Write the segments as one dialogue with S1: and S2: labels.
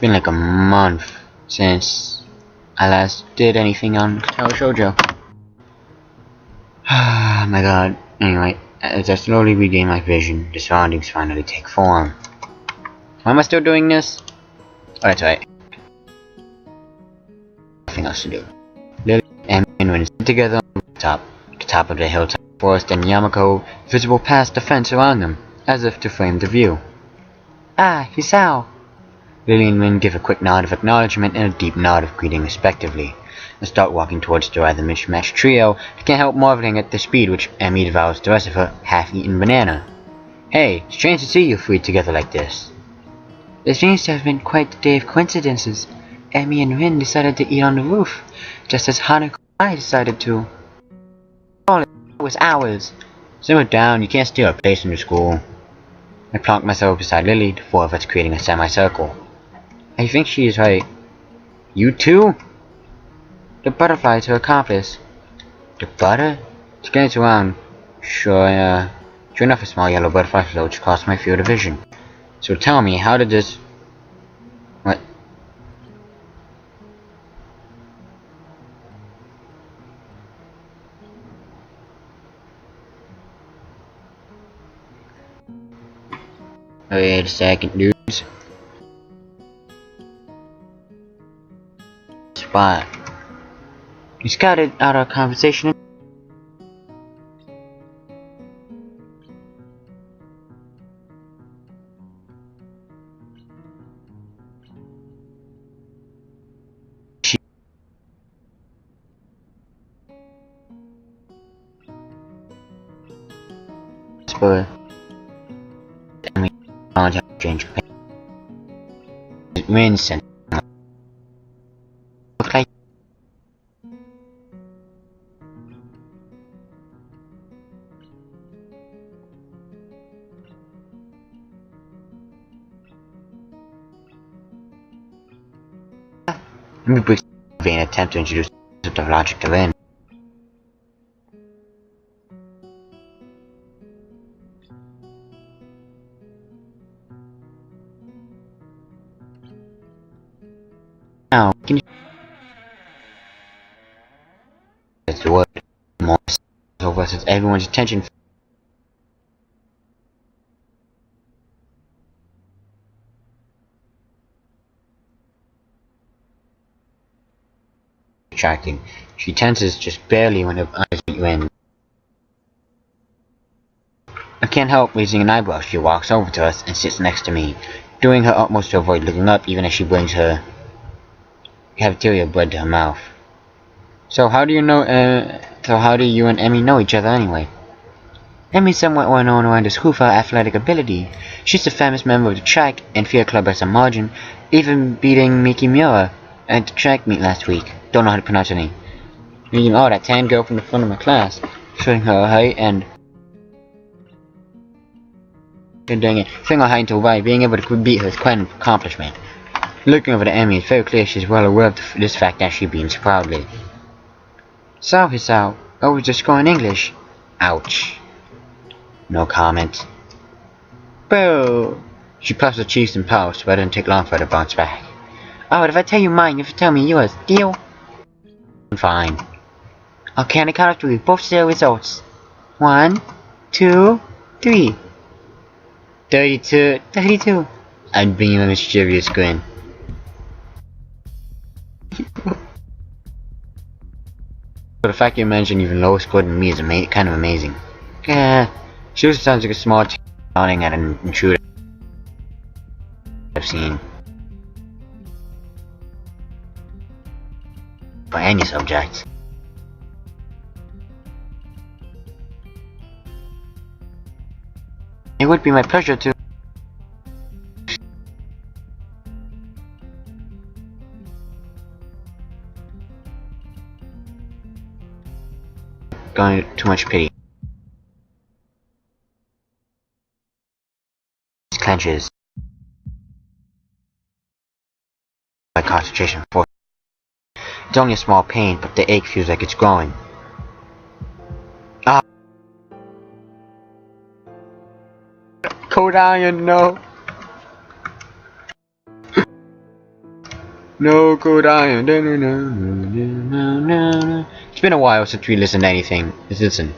S1: been like a month since I last did anything on Katawa Shoujo. Oh my god. Anyway, as I slowly regain my vision, the surroundings finally take form. Why am I still doing this? Oh, that's right. Nothing else to do. Lily and Min sit together on the top of the hilltop forest, and Yamaku visible past the fence around them, as if to frame the view. Ah, Hisao! Lily and Min give a quick nod of acknowledgement and a deep nod of greeting respectively, and start walking towards the rather mishmashed trio. They can't help marveling at the speed which Emmy devours the rest of her half-eaten banana. Hey, strange to see you three together like this. It seems to have been quite the day of coincidences. Emmy and Rin decided to eat on the roof, just as Hanukkah and I decided to. All it was ours. Simmer down, you can't steal a place in your school. I plonked myself beside Lily, the four of us creating a semicircle. I think she is right. You too? The butterfly is her accomplice. The butter? She glanced around. Sure enough, a small yellow butterfly floats across my field of vision. So tell me, how did this... What? Wait a second, dudes. Spot. You scouted out our conversation. But I change Vincent. Look like let me briefly attempt to introduce the logic to Lynn. Now, can you that's the word more versus everyone's attention attracting. She tenses just barely when her eyes meet you in. I can't help raising an eyebrow. She walks over to us and sits next to me, doing her utmost to avoid looking up even as she brings her cafeteria bread to her mouth. So how do you and Emmy know each other anyway? Emmy's somewhat well known around the school for her athletic ability. She's a famous member of the track and field club by some margin, even beating Miki Miura at the track meet last week. Don't know how to pronounce her name. Oh, that tan girl from the front of my class, showing her height and doing it, showing her height into right. Being able to beat her is quite an accomplishment. Looking over to Emmy, it's very clear she's well aware of this fact as she beams proudly. So, Hisao, I was just going English. Ouch. No comment. Boo! She puffs her cheeks and pouts, but it didn't take long for her to bounce back. Oh, if I tell you mine, you have to tell me yours. Deal? Fine. Okay, on the count of three, both say the results. 1, 2, 3. 32. I'm being a mischievous grin. But the fact you mentioned even lower score than me is kind of amazing. She also sounds like a small team shouting at an intruder I've seen. For any subject. It would be my pleasure to going too much pity. Clenches. My concentration force. It's only a small pain, but the ache feels like it's growing. Ah. Cold iron, no. No cold iron. It's been a while since we listened to anything. Let's listen.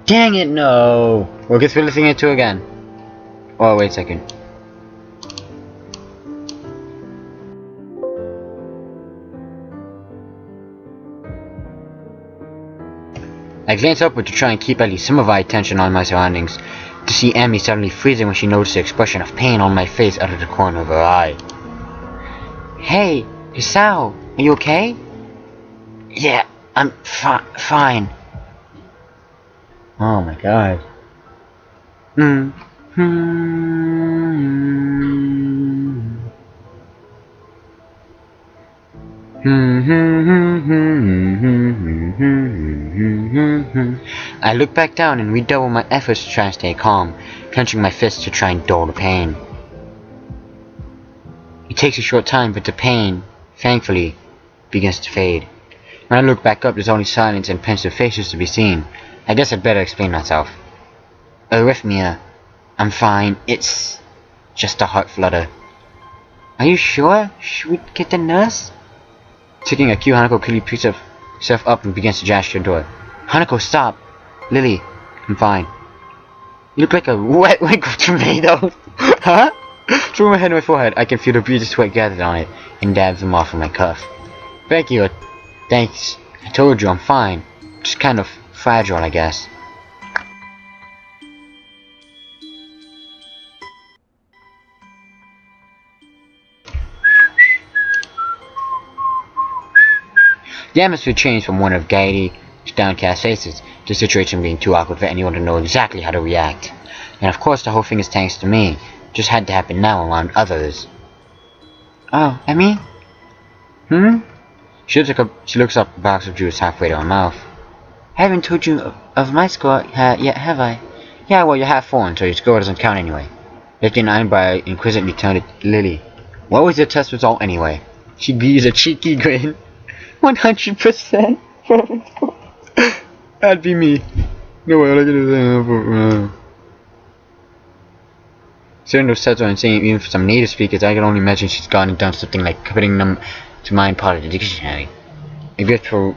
S1: Dang it, no! We'll get through listening to it again. Oh, wait a second. I glanced upward to try and keep at least some of my attention on my surroundings, to see Emmy suddenly freezing when she noticed the expression of pain on my face out of the corner of her eye. Hey, Hisao, are you okay? Yeah, I'm fine. Oh my god. I look back down and redouble my efforts to try and stay calm, clenching my fists to try and dull the pain. It takes a short time, but the pain, thankfully, begins to fade. When I look back up, there's only silence and pensive faces to be seen. I guess I'd better explain myself. Arrhythmia. I'm fine. It's just a heart flutter. Are you sure? Should we get the nurse? Taking a cue, Hanako quickly picks herself up and begins to gesture the door. Hanako, stop! Lily, I'm fine. You look like a wet of tomatoes. Huh? Through my head and my forehead, I can feel the breeze of sweat gathered on it and dabs them off from my cuff. Thank you. Thanks. I told you I'm fine. Just kind of fragile, I guess. The atmosphere changed from one of gaiety to downcast faces, the situation being too awkward for anyone to know exactly how to react. And of course the whole thing is thanks to me. Just had to happen now around others. Oh, Emmy? She looks up a box of juice halfway to her mouth. I haven't told you of my score yet, have I? Yeah, well, you're half foreign, so your score doesn't count anyway. Lifting an eyebrow inquisitively turned to Lily. What was your test result anyway? She gives a cheeky grin. 100%. That'd be me. No way, all I can do is Certain those sets are insane, even for some native speakers. I can only imagine she's gone and done something like putting them to mind part of the dictionary. A gift for...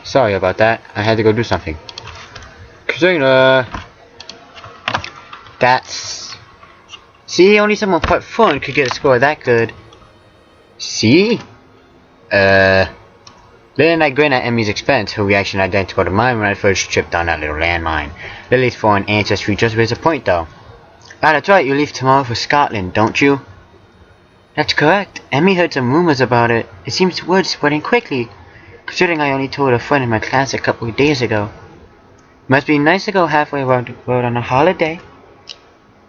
S1: Sorry about that. I had to go do something. Katrina! That's... See, only someone quite fun could get a score that good. See? Lily and I grin at Emmy's expense, her reaction identical to mine when I first tripped on that little landmine. Lily's foreign ancestry just raised a point though. Ah, that's right, you leave tomorrow for Scotland, don't you? That's correct. Emmy heard some rumors about it. It seems word spreading quickly, considering I only told a friend in my class a couple of days ago. Must be nice to go halfway around the world on a holiday.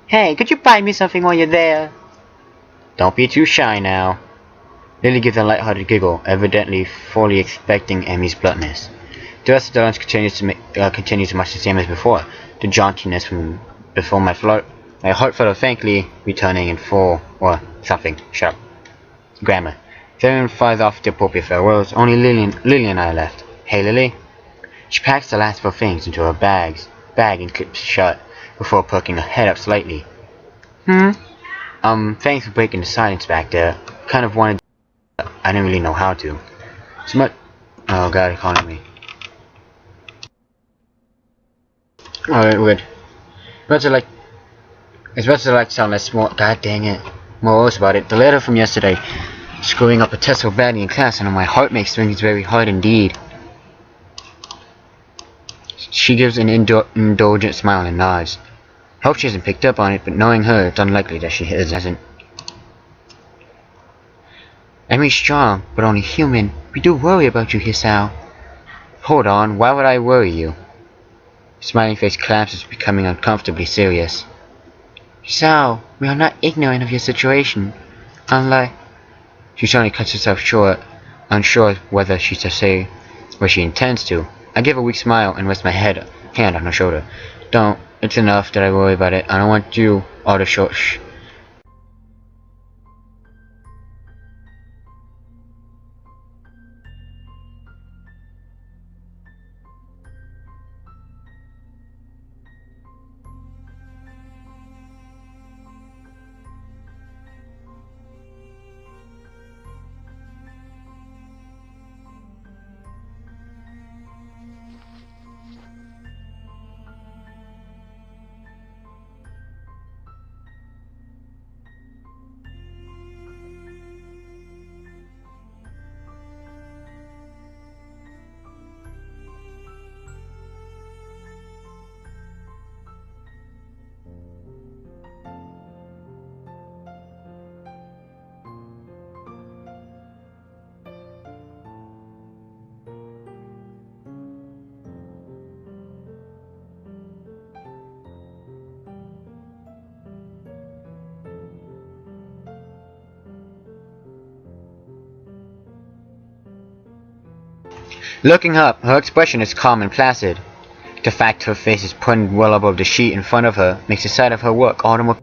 S1: Hey, could you buy me something while you're there? Don't be too shy now. Lily gives a light-hearted giggle, evidently fully expecting Emmy's bluntness. The rest of the lunch continues much the same as before, the jauntiness from before my heartfelt thankfully returning in full, or something, sharp. Grammar. Everyone flies off the appropriate farewells, only Lily and I are left. Hey Lily? She packs the last of her things into her bag and clips shut, before poking her head up slightly. Thanks for breaking the silence back there. Kind of wanted to, I didn't really know how to. So much... Oh god, it's calling me. Alright, good. It's better to like sound less more... God dang it. Morose about it. The letter from yesterday. Screwing up a test so badly in class and my heart makes things very hard indeed. She gives an indulgent smile and nods. Hope she hasn't picked up on it, but knowing her, it's unlikely that she hasn't. Emmy's strong, but only human. We do worry about you, Hisao. Hold on, why would I worry you? Smiling face collapses, becoming uncomfortably serious. Hisao, we are not ignorant of your situation. Unlike... She suddenly cuts herself short, unsure whether she should say what she intends to. I give a weak smile and rest my hand on her shoulder. Don't. It's enough that I worry about it. I don't want you all to Looking up, her expression is calm and placid. The fact her face is pointed well above the sheet in front of her makes the sight of her work all the more.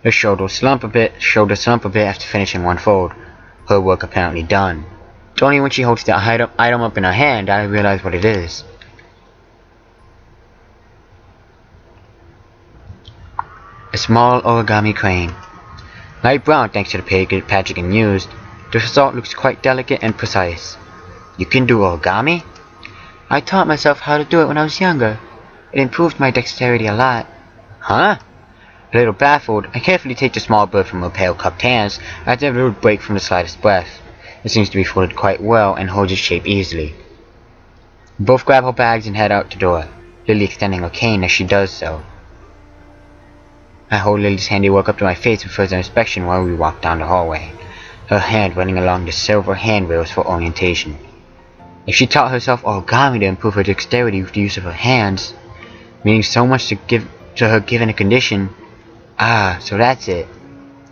S1: Her shoulders slump a bit after finishing one fold. Her work apparently done. It's only when she holds the item up in her hand that I realize what it is. A small origami crane. Light brown thanks to the packaging used, the result looks quite delicate and precise. You can do origami? I taught myself how to do it when I was younger. It improved my dexterity a lot. Huh? A little baffled, I carefully take the small bird from her pale cupped hands after a little break from the slightest breath. It seems to be folded quite well and holds its shape easily. We both grab our bags and head out the door, Lily extending her cane as she does so. I hold Lily's handiwork up to my face for further inspection while we walk down the hallway, her hand running along the silver handrails for orientation. If she taught herself origami to improve her dexterity with the use of her hands, meaning so much to her given a condition, so that's it.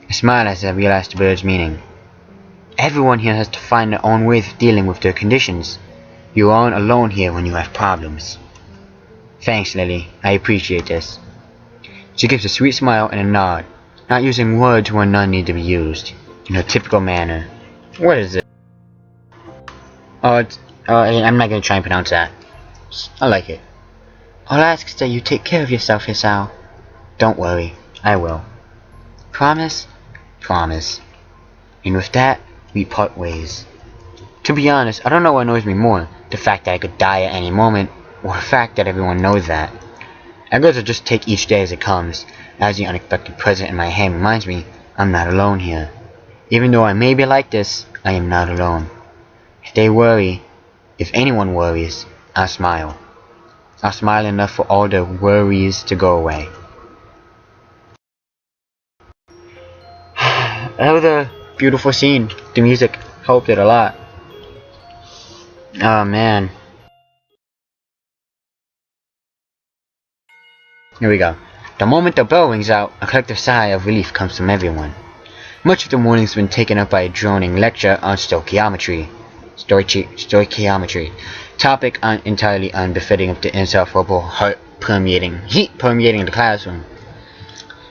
S1: I smile as I realize the bird's meaning. Everyone here has to find their own ways of dealing with their conditions. You aren't alone here when you have problems. Thanks, Lily. I appreciate this. She gives a sweet smile and a nod, not using words where none need to be used, in her typical manner. What is it? I'm not gonna try and pronounce that. I like it. All I ask is that you take care of yourself, Hisao. Don't worry, I will. Promise? Promise. And with that, we part ways. To be honest, I don't know what annoys me more, the fact that I could die at any moment, or the fact that everyone knows that. I guess I'll just take each day as it comes, as the unexpected present in my hand reminds me I'm not alone here. Even though I may be like this, I am not alone. If they worry, if anyone worries, I'll smile. I'll smile enough for all the worries to go away. That was a beautiful scene. The music helped it a lot. Oh man. Here we go. The moment the bell rings out, a collective sigh of relief comes from everyone. Much of the morning's been taken up by a droning lecture on stoichiometry. Topic entirely unbefitting of the insufferable heat permeating the classroom.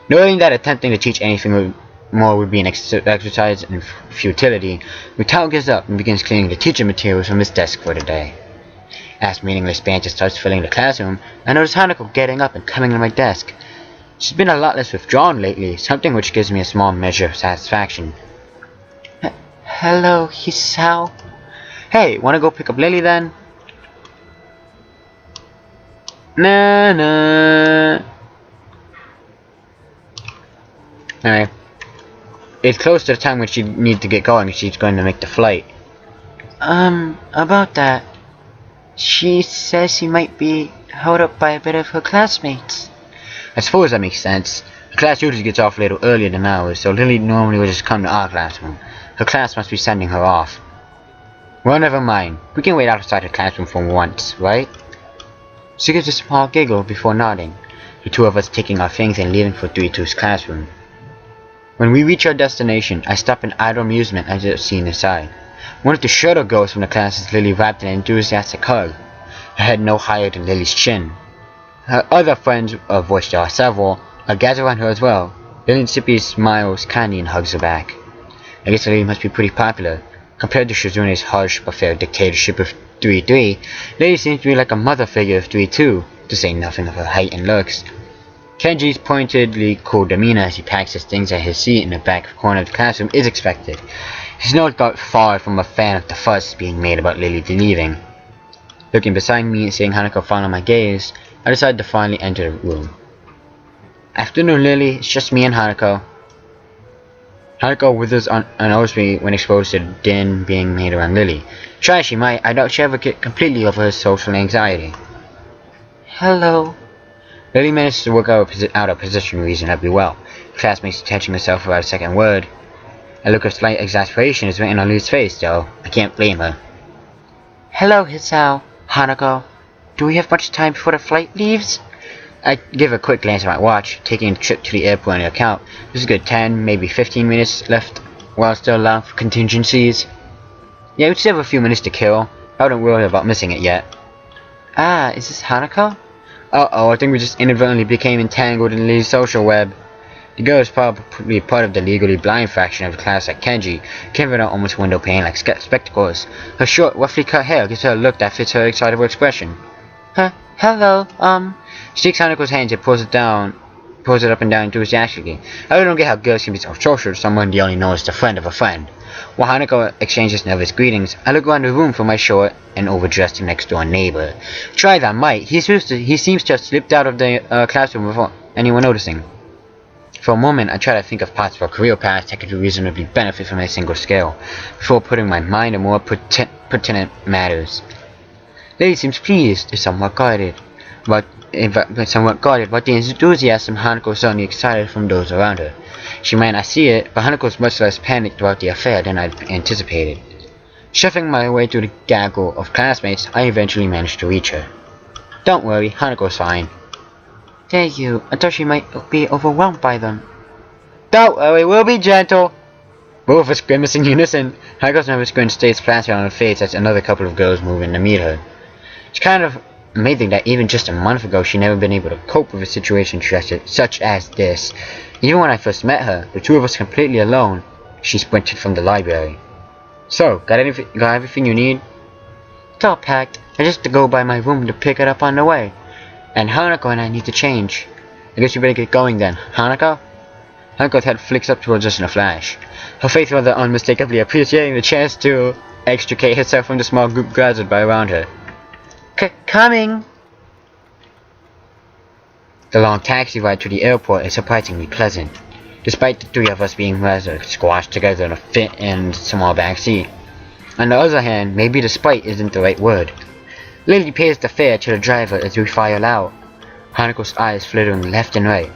S1: Knowing that attempting to teach anything more would be an exercise in futility, Mutao gets up and begins cleaning the teaching materials from his desk for the day. As meaningless banter starts filling the classroom, I notice Hanako getting up and coming to my desk. She's been a lot less withdrawn lately, something which gives me a small measure of satisfaction. Hello, Hisao. Hey, wanna go pick up Lily then? Nah. Alright. It's close to the time when she needs to get going. She's going to make the flight. About that. She says she might be held up by a bit of her classmates. I suppose that makes sense. The class usually gets off a little earlier than ours, so Lily normally would just come to our classroom. Her class must be sending her off. Well, never mind. We can wait outside her classroom for once, right? She gives a small giggle before nodding, the two of us taking our things and leaving for 3-2's classroom. When we reach our destination, I stop in idle amusement as I see aside. One of the shorter girls from the class is Lily wrapped in an enthusiastic hug, her head no higher than Lily's chin. Her other friends, of which there are several, are gathered around her as well. Lily Sippy smiles kindly and hugs her back. I guess Lily must be pretty popular. Compared to Shizune's harsh but fair dictatorship of 3-3, Lily seems to be like a mother figure of 3-2, to say nothing of her height and looks. Kenji's pointedly cool demeanor as he packs his things at his seat in the back corner of the classroom is expected. He's not far from a fan of the fuss being made about Lily leaving. Looking beside me and seeing Hanako follow my gaze, I decide to finally enter the room. Afternoon, Lily. It's just me and Hanako. Hanako withers and owes me when exposed to the din being made around Lily. Try as she might, I doubt she ever get completely over her social anxiety. Hello. Lily manages to work out a position reasonably well. Classmates detaching herself without a second word. A look of slight exasperation is written on Lily's face, though. I can't blame her. Hello, Hisao. Hanako. Do we have much time before the flight leaves? I give a quick glance at my watch, taking the trip to the airport into account. There's a good 10, maybe 15 minutes left, while still allowing for contingencies. Yeah, we still have a few minutes to kill. I wouldn't worry about missing it yet. Ah, is this Hanako? Uh-oh, I think we just inadvertently became entangled in Lillys' social web. The girl is probably part of the legally blind fraction of the class like Kenji, covered on almost window pane like spectacles. Her short, roughly cut hair gives her a look that fits her excitable expression. Hello, She takes Hanako's hand and pulls it up and down enthusiastically. I really don't get how girls can be so social to someone they only know as the friend of a friend. While Hanako exchanges nervous greetings, I look around the room for my short and overdressed next-door neighbor. Try that might. He seems to have slipped out of the classroom without anyone noticing. For a moment, I try to think of possible career paths that could reasonably benefit from a single skill, before putting my mind on more pertinent matters. Lily seems pleased, somewhat guarded, but the enthusiasm Hanako is certainly excited from those around her. She might not see it, but Hanako is much less panicked about the affair than I'd anticipated. Shuffling my way through the gaggle of classmates, I eventually managed to reach her. Don't worry, Hanako's fine. Thank you. I thought she might be overwhelmed by them. Don't worry, we'll be gentle. Both of us grimace in unison. Hanako's nervous grin stays planted on her face as another couple of girls move in to meet her. It's kind of amazing that even just a month ago she'd never been able to cope with a situation such as this. Even when I first met her, the two of us completely alone, she sprinted from the library. So, got everything you need? It's all packed. I just have to go by my room to pick it up on the way. And Hanako and I need to change. I guess you better get going then. Hanako? Hanako's head flicks up towards us in a flash. Her face rather unmistakably appreciating the chance to extricate herself from the small group gathered by around her. Coming! The long taxi ride to the airport is surprisingly pleasant, despite the three of us being rather squashed together in a small back seat. On the other hand, maybe despite isn't the right word. Lily pays the fare to the driver as we file out, Hanako's eyes flittering left and right.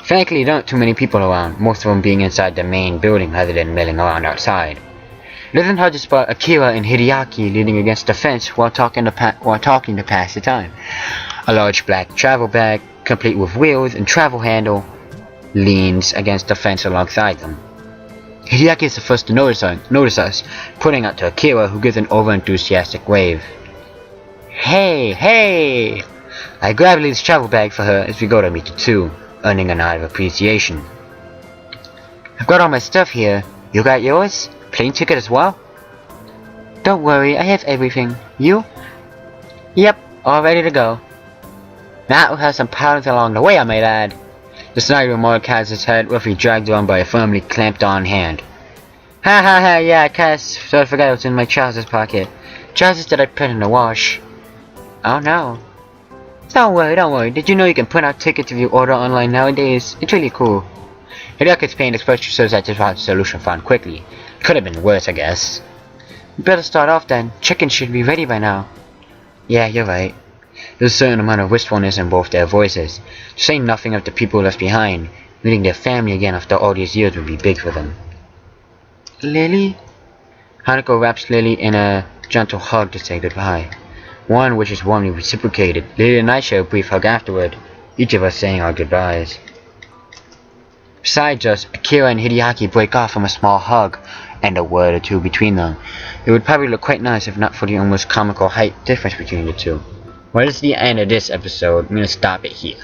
S1: Frankly, there aren't too many people around, most of them being inside the main building rather than milling around outside. It isn't hard to spot Akira and Hideaki leaning against the fence while talking to pass the time. A large black travel bag, complete with wheels and travel handle, leans against the fence alongside them. Hideaki is the first to notice us, pointing out to Akira, who gives an over-enthusiastic wave. Hey! I grab Lily's travel bag for her as we go to meet the two, earning a nod of appreciation. I've got all my stuff here. You got yours? Plane ticket as well? Don't worry, I have everything. You? Yep, all ready to go. That will have some powders along the way, I might add. The snide remark has his head roughly dragged on by a firmly clamped on hand. Ha, yeah, I kinda sort of forgot it was in my trousers pocket. Trousers that I put in the wash. Oh no. Don't worry. Did you know you can print out tickets if you order online nowadays? It's really cool. Hideaki's pained expression shows that this was a solution found quickly. Could have been worse, I guess. You better start off then. Chicken should be ready by now. Yeah, you're right. There's a certain amount of wistfulness in both their voices. To say nothing of the people left behind, meeting their family again after all these years would be big for them. Lily? Hanako wraps Lily in a gentle hug to say goodbye. One which is warmly reciprocated. Lily and I share a brief hug afterward, each of us saying our goodbyes. Besides us, Akira and Hideaki break off from a small hug, and a word or two between them. It would probably look quite nice if not for the almost comical height difference between the two. Well, that's the end of this episode. I'm gonna stop it here.